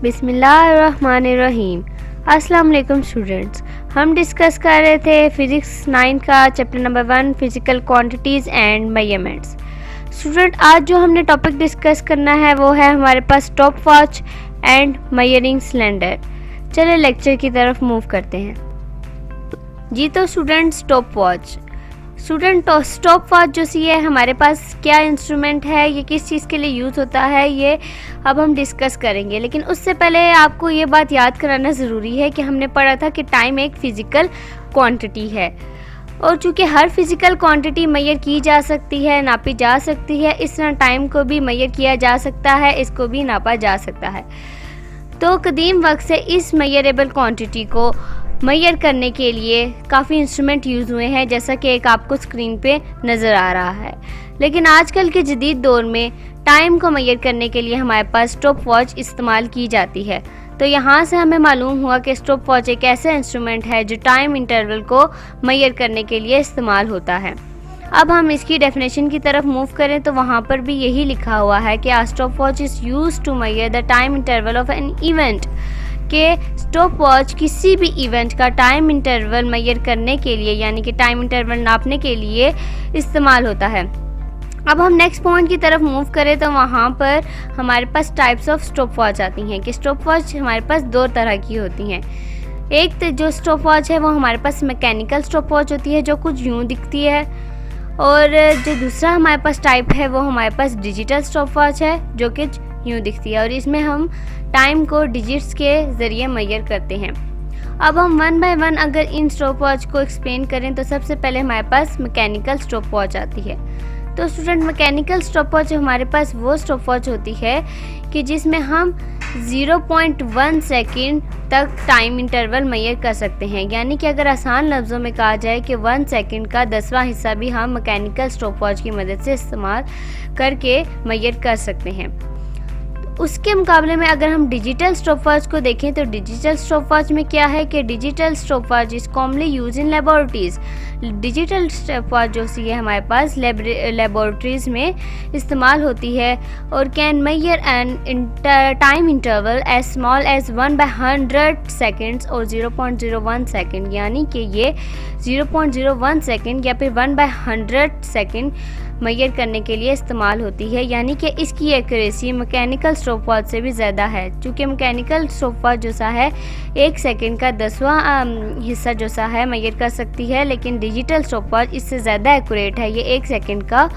बिस्मिल्लाहिर्रहमानिर्रहीम। अस्सलाम वालेकुम स्टूडेंट्स। हम डिस्कस कर रहे थे फिज़िक्स 9 का chapter number 1 physical quantities and measurements. Student, आज जो हमने टॉपिक डिस्कस करना है वो है हमारे पास stop watch and measuring cylinder. चलिए लेक्चर की तरफ मूव करते हैं। जी तो स्टूडेंट, स्टॉप वॉच जो सी है हमारे पास क्या इंस्ट्रूमेंट है, ये किस चीज़ के लिए यूज़ होता है, ये अब हम डिस्कस करेंगे। लेकिन उससे पहले आपको ये बात याद कराना ज़रूरी है कि हमने पढ़ा था कि टाइम एक फ़िज़िकल क्वांटिटी है और चूँकि हर फिज़िकल क्वांटिटी मेजर की जा सकती है, नापी जा सकती है, इस तरह टाइम को भी मेजर किया जा सकता है, इसको भी नापा जा सकता है। तो कदीम वक्त से इस मेजरेबल क्वांटिटी को मेजर करने के लिए काफ़ी इंस्ट्रूमेंट यूज़ हुए हैं, जैसा कि एक आपको स्क्रीन पे नज़र आ रहा है। लेकिन आजकल के जदीद दौर में टाइम को मेजर करने के लिए हमारे पास स्टॉप वॉच इस्तेमाल की जाती है। तो यहाँ से हमें मालूम हुआ कि स्टॉप वॉच एक ऐसा इंस्ट्रूमेंट है जो टाइम इंटरवल को मेजर करने के लिए इस्तेमाल होता है। अब हम इसकी डेफिनेशन की तरफ मूव करें तो वहाँ पर भी यही लिखा हुआ है कि a stop watch is used to measure the time interval of an event, के स्टॉप वॉच किसी भी इवेंट का टाइम इंटरवल मेजर करने के लिए यानी कि टाइम इंटरवल नापने के लिए इस्तेमाल होता है। अब हम नेक्स्ट पॉइंट की तरफ मूव करें तो वहाँ पर हमारे पास टाइप्स ऑफ स्टॉप वॉच आती हैं कि स्टॉप वॉच हमारे पास दो तरह की होती हैं। एक तो जो स्टॉप वॉच है वो हमारे पास मैकेनिकल स्टॉप वॉच होती है जो कुछ यूँ दिखती है, और जो दूसरा हमारे पास टाइप है वो हमारे पास डिजिटल स्टॉप वॉच है जो कि यूँ दिखती है, और इसमें हम टाइम को डिजिट्स के ज़रिए मेजर करते हैं। अब हम वन बाय वन अगर इन स्टॉप वॉच को एक्सप्लेन करें तो सबसे पहले हमारे पास मैकेनिकल स्टॉप वॉच आती है। तो स्टूडेंट, मैकेनिकल स्टॉप वॉच हमारे पास वो स्टॉप वॉच होती है कि जिसमें हम 0.1 सेकेंड तक टाइम इंटरवल मेजर कर सकते हैं। यानी कि अगर आसान लफ्ज़ों में कहा जाए कि 1 सेकेंड का 10वां हिस्सा भी हम मैकेनिकल स्टॉप वॉच की मदद से इस्तेमाल करके मेजर कर सकते हैं। उसके मुकाबले में अगर हम डिजिटल स्टॉप वॉच को देखें तो डिजिटल स्टॉप वॉच में क्या है कि digital stop watch is commonly use in laboratories. Digital stop watch जो सी है हमारे पास लेबोरेटरीज़ में इस्तेमाल होती है और can measure an time interval as small as 1/100 seconds और 0.01 सेकेंड, यानी कि ये 0.01 सेकेंड या फिर 1/100 सेकेंड मेजर करने के लिए इस्तेमाल होती है। यानी कि इसकी एक्यूरेसी मैकेनिकल स्टॉप वॉच से भी ज़्यादा है, क्योंकि मैकेनिकल स्टॉप वॉच जो सा है 1 सेकेंड का 10वां हिस्सा जो सा है मेजर कर सकती है, लेकिन डिजिटल स्टॉप वॉच इससे ज़्यादा एक्यूरेट है, ये 1 सेकेंड का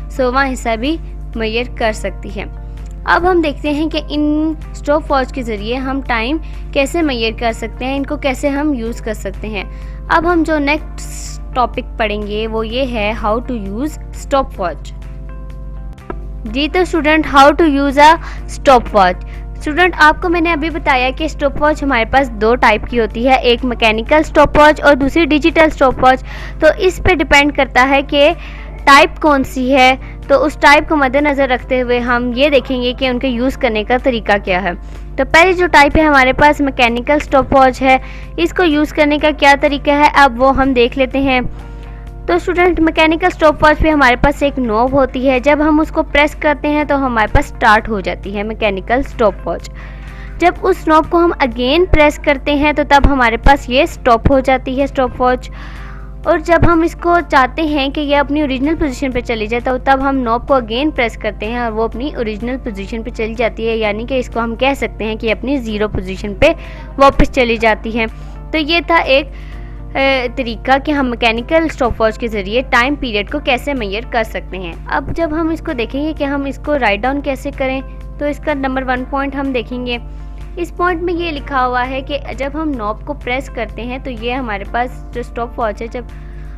100वां हिस्सा भी मेजर कर सकती है। अब हम देखते हैं कि इन स्टॉप वॉच के ज़रिए हम टाइम कैसे मेजर कर सकते हैं, इनको कैसे हम यूज़ कर सकते हैं। अब हम जो नेक्स्ट टॉपिक पढ़ेंगे वो ये है how to use stop watch. जी तो student, how to use a stop watch. Student, आपको मैंने अभी बताया कि स्टॉप वॉच हमारे पास दो टाइप की होती है, एक मैकेनिकल स्टॉप वॉच और दूसरी डिजिटल स्टॉप वॉच। तो इस पे डिपेंड करता है कि टाइप कौन सी है, तो उस टाइप को मद्देनज़र रखते हुए हम ये देखेंगे कि उनके यूज़ करने का तरीका क्या है। तो पहली जो टाइप है हमारे पास मैकेनिकल स्टॉप वॉच है, इसको यूज़ करने का क्या तरीका है अब वो हम देख लेते हैं। तो स्टूडेंट, मैकेनिकल स्टॉप वॉच पे हमारे पास एक नॉब होती है, जब हम उसको प्रेस करते हैं तो हमारे पास स्टार्ट हो जाती है मैकेनिकल स्टॉप वॉच। जब उस नॉब को हम अगेन प्रेस करते हैं तो तब हमारे पास ये स्टॉप हो जाती है स्टॉप वॉच, और जब हम इसको चाहते हैं कि ये अपनी ओरिजिनल पोजीशन पे चली जाए तो तब हम नॉब को अगेन प्रेस करते हैं और वो अपनी ओरिजिनल पोजीशन पे चली जाती है, यानी कि इसको हम कह सकते हैं कि अपनी ज़ीरो पोजीशन पे वापस चली जाती है। तो ये था एक तरीका कि हम मैकेनिकल स्टॉप वॉच के ज़रिए टाइम पीरियड को कैसे मेजर कर सकते हैं। अब जब हम इसको देखेंगे कि हम इसको राइट डाउन कैसे करें, तो इसका नंबर 1 पॉइंट हम देखेंगे। इस पॉइंट में ये लिखा हुआ है कि जब हम नॉब को प्रेस करते हैं तो ये हमारे पास जो स्टॉप वॉच है, जब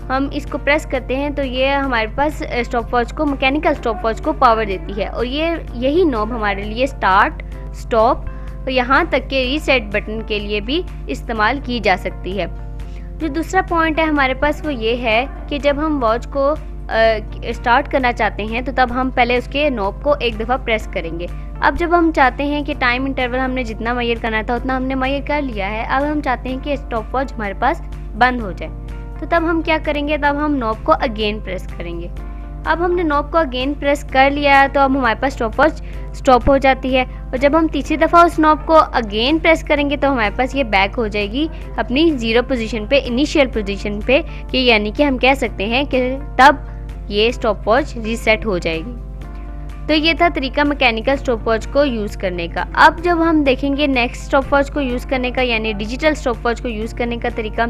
हम इसको प्रेस करते हैं तो ये हमारे पास स्टॉप वॉच को, मैकेनिकल स्टॉप वॉच को पावर देती है, और यही नॉब हमारे लिए स्टार्ट, स्टॉप और यहाँ तक के रीसेट बटन के लिए भी इस्तेमाल की जा सकती है। जो दूसरा पॉइंट है हमारे पास वो ये है कि जब हम वॉच को स्टार्ट करना चाहते हैं तो तब हम पहले उसके नॉब को एक दफ़ा प्रेस करेंगे। अब जब हम चाहते हैं कि टाइम इंटरवल हमने जितना मेजर करना था उतना हमने मेजर कर लिया है, अब हम चाहते हैं कि स्टॉप वॉच हमारे पास बंद हो जाए, तो तब हम क्या करेंगे, तब हम नॉब को अगेन प्रेस करेंगे। अब हमने नॉब को अगेन प्रेस कर लिया है तो अब हमारे पास स्टॉप वॉच स्टॉप हो जाती है, और जब हम तीसरी दफ़ा उस नॉब को अगेन प्रेस करेंगे तो हमारे पास ये बैक हो जाएगी अपनी 0 पोजीशन पे, इनिशियल पोजीशन पे, कि यानी कि हम कह सकते हैं कि तब ये स्टॉप वॉच रीसेट हो जाएगी। तो ये था तरीका मैकेनिकल स्टॉप वॉच को यूज़ करने का। अब जब हम देखेंगे नेक्स्ट स्टॉप वॉच को यूज़ करने का, यानी डिजिटल स्टॉप वॉच को यूज़ करने का तरीका,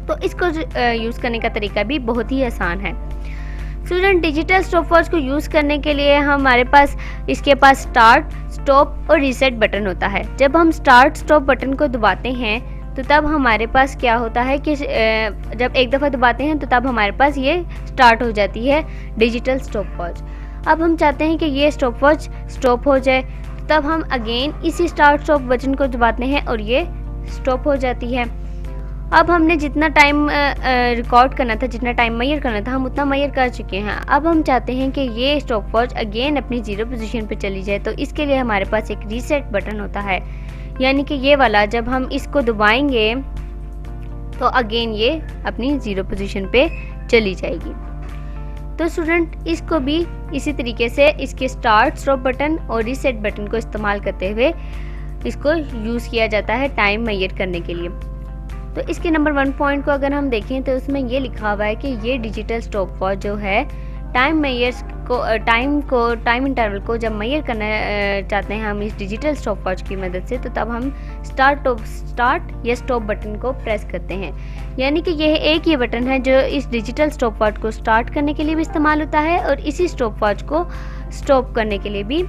तो इसको यूज़ करने का तरीका भी बहुत ही आसान है। स्टूडेंट, डिजिटल स्टॉप वॉच को यूज़ करने के लिए हमारे पास इसके पास स्टार्ट, स्टॉप और रीसेट बटन होता है। जब हम स्टार्ट स्टॉप बटन को दबाते हैं तो तब हमारे पास क्या होता है कि जब एक दफ़ा दबाते हैं तो तब हमारे पास ये स्टार्ट हो जाती है डिजिटल स्टॉप वॉच। अब हम चाहते हैं कि ये स्टॉप वॉच स्टॉप हो जाए, तो तब हम अगेन इसी स्टार्ट स्टॉप बटन को दबाते हैं और ये स्टॉप हो जाती है। अब हमने जितना टाइम रिकॉर्ड करना था, जितना टाइम मेजर करना था, हम उतना मेजर कर चुके हैं। अब हम चाहते हैं कि ये स्टॉप वॉच अगेन अपनी 0 पोजीशन पे चली जाए, तो इसके लिए हमारे पास एक रीसेट बटन होता है, यानी कि ये वाला। जब हम इसको दबाएंगे तो अगेन ये अपनी 0 पोजीशन पे चली जाएगी। तो स्टूडेंट, इसको भी इसी तरीके से इसके स्टार्ट स्टॉप बटन और रीसेट बटन को इस्तेमाल करते हुए इसको यूज़ किया जाता है टाइम मेजर करने के लिए। तो इसके नंबर 1 पॉइंट को अगर हम देखें तो उसमें ये लिखा हुआ है कि ये डिजिटल स्टॉप वॉच जो है टाइम इंटरवल को जब मेजर करना चाहते हैं हम इस डिजिटल स्टॉप वॉच की मदद से, तो तब हम स्टार्ट या स्टॉप बटन को प्रेस करते हैं। यानी कि यह एक ही बटन है जो इस डिजिटल स्टॉप वॉच को स्टार्ट करने के लिए भी इस्तेमाल होता है और इसी स्टॉप वॉच को स्टॉप करने के लिए भी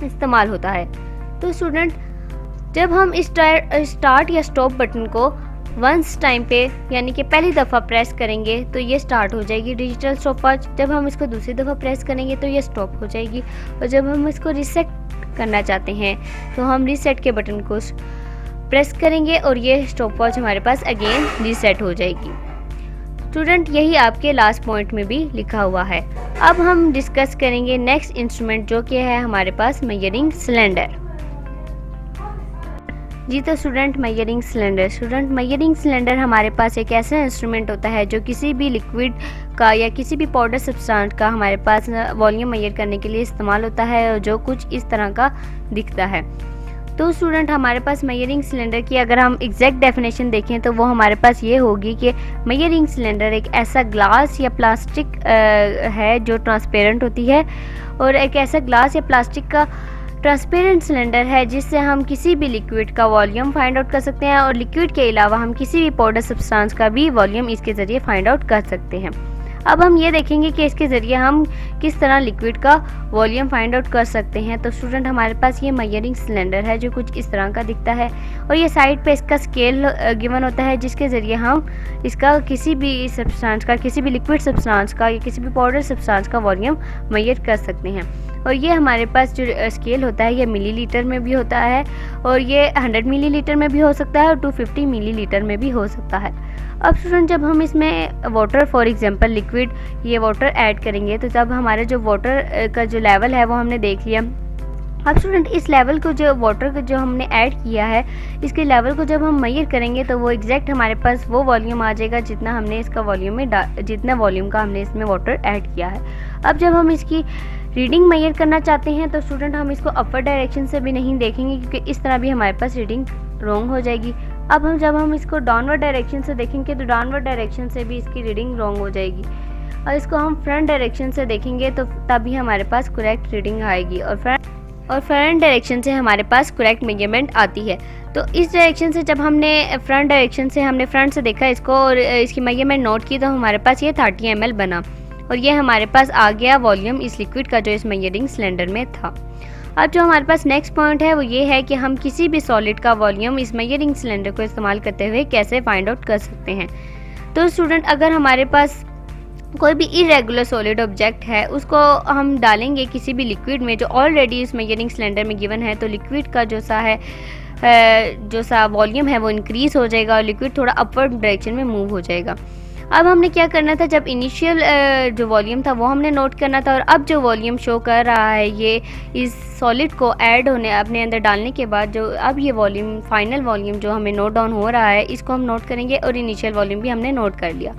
इस्तेमाल होता है। तो स्टूडेंट, जब हम इस स्टार्ट या स्टॉप बटन को वंस टाइम पे, यानी कि पहली दफ़ा प्रेस करेंगे तो ये स्टार्ट हो जाएगी डिजिटल स्टॉप वॉच। जब हम इसको दूसरी दफ़ा प्रेस करेंगे तो ये स्टॉप हो जाएगी, और जब हम इसको रीसेट करना चाहते हैं तो हम रीसेट के बटन को प्रेस करेंगे और ये स्टॉप वॉच हमारे पास अगेन रीसेट हो जाएगी। स्टूडेंट, यही आपके लास्ट पॉइंट में भी लिखा हुआ है। अब हम डिस्कस करेंगे नेक्स्ट इंस्ट्रूमेंट, जो कि है हमारे पास मेजरिंग सिलेंडर। जी तो स्टूडेंट, मेजरिंग सिलेंडर हमारे पास एक ऐसा इंस्ट्रूमेंट होता है जो किसी भी लिक्विड का या किसी भी पाउडर सब्सटेंस का हमारे पास वॉल्यूम मेजर करने के लिए इस्तेमाल होता है, और जो कुछ इस तरह का दिखता है। तो स्टूडेंट, हमारे पास मेजरिंग सिलेंडर की अगर हम एग्जैक्ट डेफिनेशन देखें तो वो हमारे पास ये होगी कि मेजरिंग सिलेंडर एक ऐसा ग्लास या प्लास्टिक है जो ट्रांसपेरेंट होती है, और एक ऐसा ग्लास या प्लास्टिक का ट्रांसपेरेंट सिलेंडर है जिससे हम किसी भी लिक्विड का वॉल्यूम फाइंड आउट कर सकते हैं, और लिक्विड के अलावा हम किसी भी पाउडर सब्सटेंस का भी वॉल्यूम इसके ज़रिए फाइंड आउट कर सकते हैं। अब हम ये देखेंगे कि इसके ज़रिए हम किस तरह लिक्विड का वॉल्यूम फाइंड आउट कर सकते हैं। तो स्टूडेंट, हमारे पास ये मेजरिंग सिलेंडर है जो कुछ इस तरह का दिखता है, और ये साइड पे इसका स्केल गिवन होता है जिसके ज़रिए हम इसका किसी भी सब्सटेंस का, किसी भी लिक्विड सब्सटेंस का या किसी भी पाउडर सब्सटेंस का वॉल्यूम मेजर कर सकते हैं। और ये हमारे पास जो स्केल होता है ये मिलीलीटर में भी होता है, और ये 100 मिलीलीटर में भी हो सकता है और 250 मिलीलीटर में भी हो सकता है। अब स्टूडेंट, जब हम इसमें वाटर, फॉर एग्जांपल लिक्विड, ये वाटर ऐड करेंगे तो तब हमारे जो वाटर का जो लेवल है वो हमने देख लिया। अब स्टूडेंट, इस लेवल को, जो वाटर को जो हमने ऐड किया है, इसके लेवल को जब हम मेजर करेंगे तो वो एग्जैक्ट हमारे पास वो वॉल्यूम आ जाएगा जितना हमने इसका वॉल्यूम में जितना वॉल्यूम का हमने इसमें वाटर ऐड किया है। अब जब हम इसकी रीडिंग मेजर करना चाहते हैं तो स्टूडेंट, हम इसको अपर डायरेक्शन से भी नहीं देखेंगे क्योंकि इस तरह भी हमारे पास रीडिंग रॉन्ग हो जाएगी। अब जब हम इसको डाउनवर्ड डायरेक्शन से देखेंगे तो डाउनवर्ड डायरेक्शन से भी इसकी रीडिंग रॉन्ग हो जाएगी, और इसको हम फ्रंट डायरेक्शन से देखेंगे तो तभी हमारे पास करेक्ट रीडिंग आएगी, और फ्रंट डायरेक्शन से हमारे पास करेक्ट मेजरमेंट आती है। तो इस डायरेक्शन से जब हमने फ्रंट डायरेक्शन से हमने फ्रंट से देखा इसको और इसकी मेजरमेंट नोट की तो हमारे पास ये 30 ml बना, और ये हमारे पास आ गया वॉल्यूम इस लिक्विड का जो इस मेजरिंग सिलेंडर में था। अब जो हमारे पास नेक्स्ट पॉइंट है वो ये है कि हम किसी भी सॉलिड का वॉल्यूम इस मेजरिंग सिलेंडर को इस्तेमाल करते हुए कैसे फाइंड आउट कर सकते हैं। तो स्टूडेंट, अगर हमारे पास कोई भी इरेगुलर सॉलिड ऑब्जेक्ट है उसको हम डालेंगे किसी भी लिक्विड में जो ऑलरेडी इस मेजरिंग सिलेंडर में गिवन है, तो लिक्विड का जो सा वॉल्यूम है वो इंक्रीज़ हो जाएगा और लिक्विड थोड़ा अपवर्ड डायरेक्शन में मूव हो जाएगा। अब हमने क्या करना था, जब इनिशियल जो वॉल्यूम था वो हमने नोट करना था, और अब जो वॉल्यूम शो कर रहा है ये इस सॉलिड को ऐड होने अपने अंदर डालने के बाद जो अब ये वॉल्यूम, फाइनल वॉल्यूम जो हमें नोट डाउन हो रहा है, इसको हम नोट करेंगे, और इनिशियल वॉल्यूम भी हमने नोट कर लिया।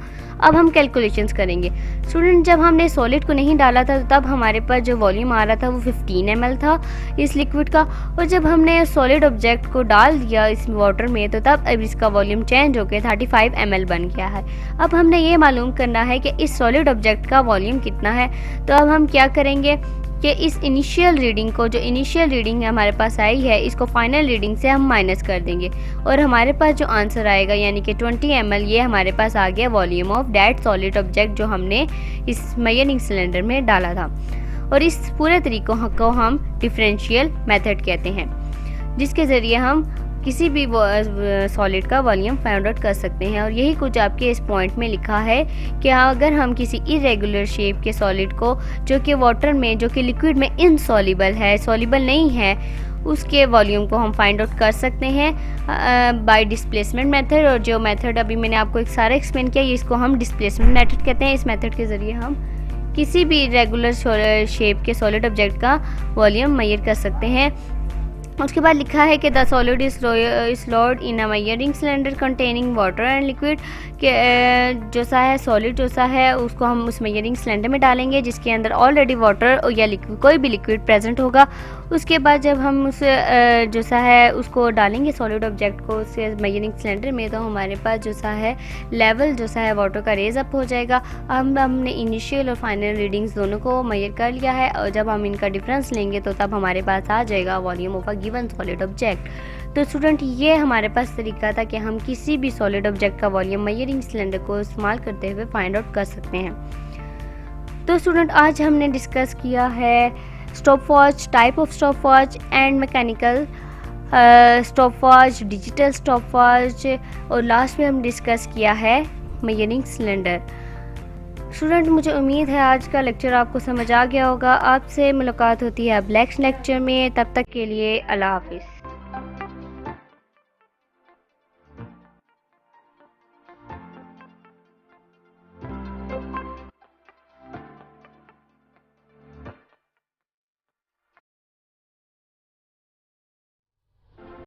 अब हम कैलकुलेशंस करेंगे। स्टूडेंट, जब हमने सॉलिड को नहीं डाला था तो तब हमारे पास जो वॉल्यूम आ रहा था वो 15 ml था इस लिक्विड का, और जब हमने सॉलिड ऑब्जेक्ट को डाल दिया इस वाटर में तो तब अब इसका वॉल्यूम चेंज होकर 35 ml बन गया है। अब हमने ये मालूम करना है कि इस सॉलिड ऑब्जेक्ट का वॉल्यूम कितना है। तो अब हम क्या करेंगे कि इस इनिशियल रीडिंग को, जो इनिशियल रीडिंग है हमारे पास आई है, इसको फाइनल रीडिंग से हम माइनस कर देंगे और हमारे पास जो आंसर आएगा यानी कि 20 ml, ये हमारे पास आ गया volume of that solid object जो हमने इस मेजरिंग सिलेंडर में डाला था। और इस पूरे तरीकों को हम डिफरेंशियल मेथड कहते हैं, जिसके ज़रिए हम किसी भी सॉलिड का वॉल्यूम फाइंड आउट कर सकते हैं। और यही कुछ आपके इस पॉइंट में लिखा है कि अगर हम किसी इरेगुलर शेप के सॉलिड को, जो कि वाटर में, जो कि लिक्विड में इनसॉल्युबल है, सॉल्युबल नहीं है, उसके वॉल्यूम को हम फाइंड आउट कर सकते हैं बाय डिस्प्लेसमेंट मेथड। और जो मेथड अभी मैंने आपको एक सारा एक्सप्लेन किया, इसको हम डिस्प्लेसमेंट मेथड कहते हैं। इस मेथड के ज़रिए हम किसी भी रेगुलर शेप के सॉलिड ऑब्जेक्ट का वॉल्यूम मेजर कर सकते हैं। उसके बाद लिखा है कि the solid is load in a measuring cylinder containing water and liquid, के जो सा है सॉलिड जो सा है उसको हम उस मेजरिंग सिलेंडर में डालेंगे जिसके अंदर ऑलरेडी वाटर या लिक्विड, कोई भी लिक्विड प्रेजेंट होगा। उसके बाद जब हम उस जो सा है उसको डालेंगे सॉलिड ऑब्जेक्ट को उस मेजरिंग सिलेंडर में, तो हमारे पास जो सा है लेवल जो सा है वाटर का रेज अप हो जाएगा। हमने इनिशियल और फाइनल रीडिंग्स दोनों को मेजर कर लिया है और जब हम इनका डिफरेंस लेंगे तो तब हमारे पास आ जाएगा volume of a given solid object. तो स्टूडेंट, ये हमारे पास तरीका था कि हम किसी भी सॉलिड ऑब्जेक्ट का वॉल्यूम मेजरिंग सिलेंडर को इस्तेमाल करते हुए फाइंड आउट कर सकते हैं। तो स्टूडेंट, आज हमने डिस्कस किया है stop watch, type of stop watch and mechanical stop watch, digital stop watch, और लास्ट में हम डिस्कस किया है मेजरिंग सिलेंडर। स्टूडेंट, मुझे उम्मीद है आज का लेक्चर आपको समझ आ गया होगा। आपसे मुलाकात होती है अब नेक्स्ट लेक्चर में। तब तक के लिए अल्लाह हाफिज़।